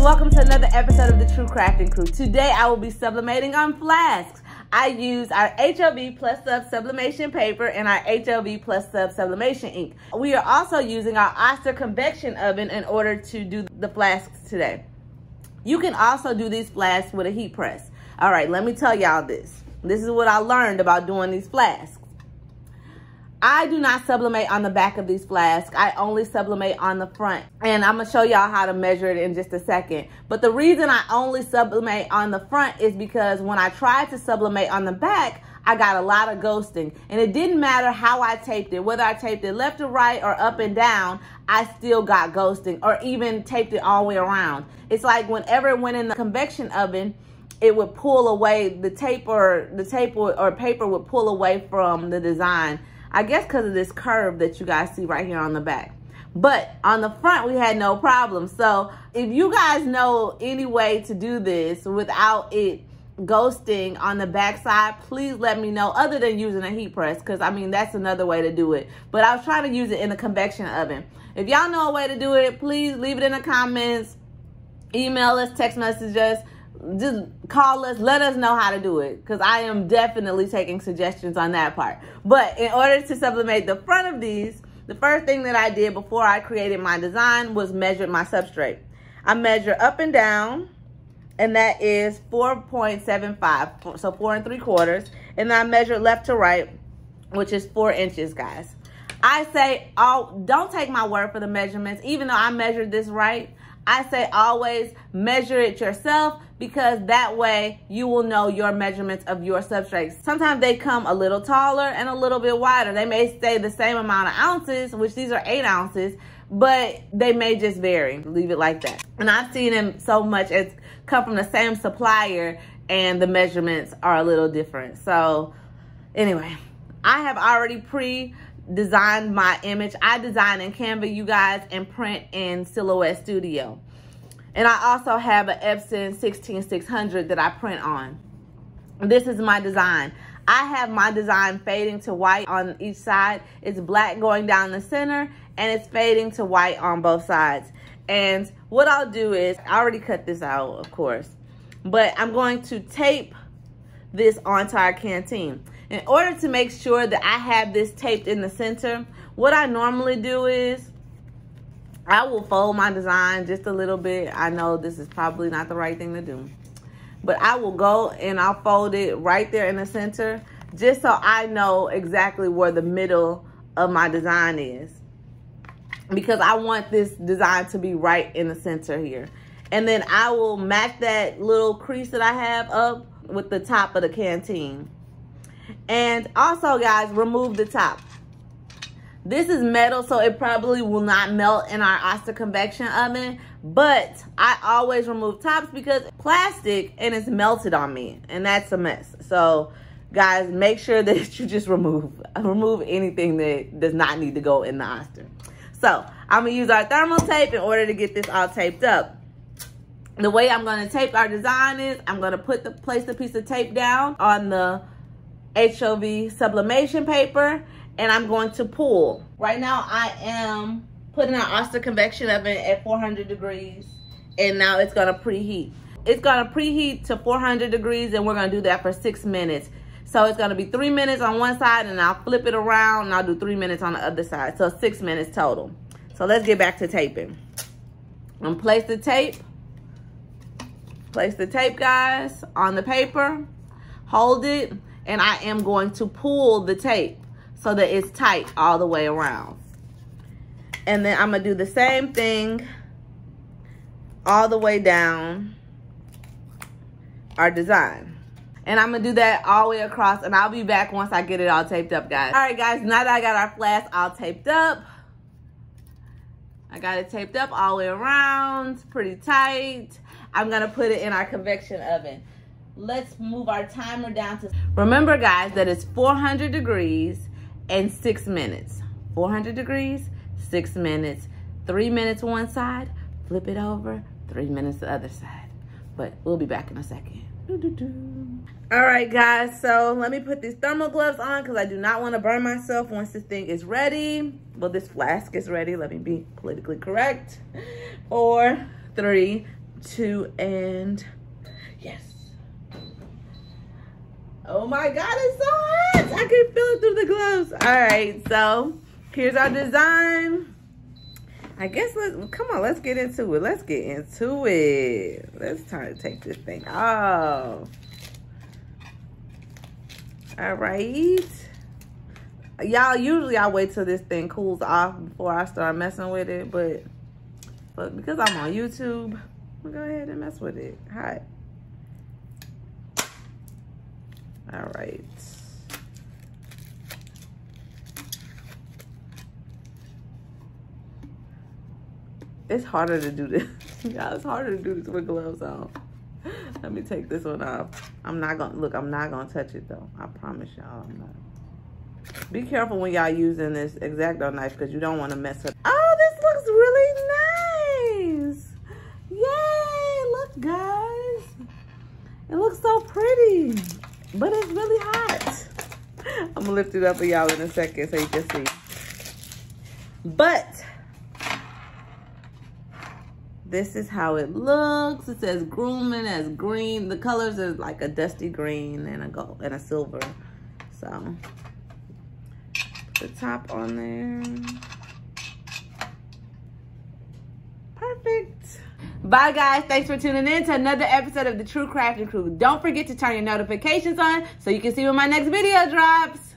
welcome to another episode of the True Crafting Crew. Today I will be sublimating on flasks. I use our HOV Plus Sub sublimation paper and our HOV Plus Sub sublimation ink. We are also using our Oster convection oven in order to do the flasks today. You can also do these flasks with a heat press. All right, let me tell y'all this. This is what I learned about doing these flasks. I do not sublimate on the back of these flasks. I only sublimate on the front. And I'm gonna show y'all how to measure it in just a second. But the reason I only sublimate on the front is because when I tried to sublimate on the back, I got a lot of ghosting. And it didn't matter how I taped it, whether I taped it left or right or up and down, I still got ghosting, or even taped it all the way around. It's like whenever it went in the convection oven, it would pull away, the tape or paper would pull away from the design. I guess because of this curve that you guys see right here on the back. But on the front, we had no problem. So if you guys know any way to do this without it ghosting on the back side, please let me know, other than using a heat press, because I mean, that's another way to do it. But I was trying to use it in the convection oven. If y'all know a way to do it, please leave it in the comments, email us, text message us, just call us, let us know how to do it, because I am definitely taking suggestions on that part. But in order to sublimate the front of these, the first thing that I did before I created my design was measure my substrate. I measure up and down, and that is 4.75, so 4 3/4, and I measure left to right, which is 4 inches, guys. I say, don't take my word for the measurements, even though I measured this right. I say always measure it yourself, because that way you will know your measurements of your substrates. Sometimes they come a little taller and a little bit wider. They may stay the same amount of ounces, which these are 8 ounces, but they may just vary. Leave it like that. And I've seen them so much as come from the same supplier and the measurements are a little different. So anyway, I have already pre-designed my image. I design in Canva, you guys, and print in Silhouette Studio. And I also have an Epson 16600 that I print on. This is my design. I have my design fading to white on each side. It's black going down the center, and it's fading to white on both sides. And what I'll do is, I already cut this out, of course, but I'm going to tape this onto our canteen. In order to make sure that I have this taped in the center, what I normally do is I will fold my design just a little bit. I know this is probably not the right thing to do, but I will go and I'll fold it right there in the center, just so I know exactly where the middle of my design is, because I want this design to be right in the center here. And then I will match that little crease that I have up with the top of the canteen. And also, guys, remove the top. This is metal, so it probably will not melt in our Oster convection oven, but I always remove tops because it's plastic and it's melted on me, and that's a mess. So guys, make sure that you just remove anything that does not need to go in the Oster. So I'm gonna use our thermal tape in order to get this all taped up. The way I'm gonna tape our design is I'm gonna place the piece of tape down on the HOV sublimation paper, and I'm going to pull. Right now I am putting our Oster convection oven at 400 degrees, and now it's gonna preheat. It's gonna preheat to 400 degrees, and we're gonna do that for 6 minutes. So it's gonna be 3 minutes on one side, and I'll flip it around, and I'll do 3 minutes on the other side. So 6 minutes total. So let's get back to taping. I'm gonna place the tape. Place the tape, guys, on the paper. Hold it, and I am going to pull the tape so that it's tight all the way around. And then I'm gonna do the same thing all the way down our design. And I'm gonna do that all the way across, and I'll be back once I get it all taped up, guys. All right, guys, now that I got our flask all taped up, I got it taped up all the way around, pretty tight. I'm gonna put it in our convection oven. Let's move our timer down to, remember guys, that it's 400 degrees and 6 minutes. 400 degrees, 6 minutes. 3 minutes one side, flip it over, 3 minutes the other side. But we'll be back in a second. All right, guys, so let me put these thermal gloves on because I do not want to burn myself once this thing is ready. Well, this flask is ready. Let me be politically correct. 4, 3, 2, and yes. Oh my God, it's so hot. I can feel it through the gloves. All right, so here's our design. I guess let's get into it. Let's get into it. Let's try to take this thing off. All right. Y'all, usually I wait till this thing cools off before I start messing with it, but because I'm on YouTube, I'm gonna go ahead and mess with it. Hot. All right. It's harder to do this. Y'all, it's harder to do this with gloves on. Let me take this one off. I'm not gonna touch it though. I promise y'all I'm not. Be careful when y'all using this X-Acto knife because you don't want to mess up. Oh, this looks really nice. Yay, look guys. It looks so pretty, but it's really hot. I'm gonna lift it up for y'all in a second so you can see. But this is how it looks. It says grooming as green. The colors is like a dusty green and a gold and a silver. So put the top on there. Perfect. Bye guys, thanks for tuning in to another episode of the True Crafting Crew. Don't forget to turn your notifications on so you can see when my next video drops.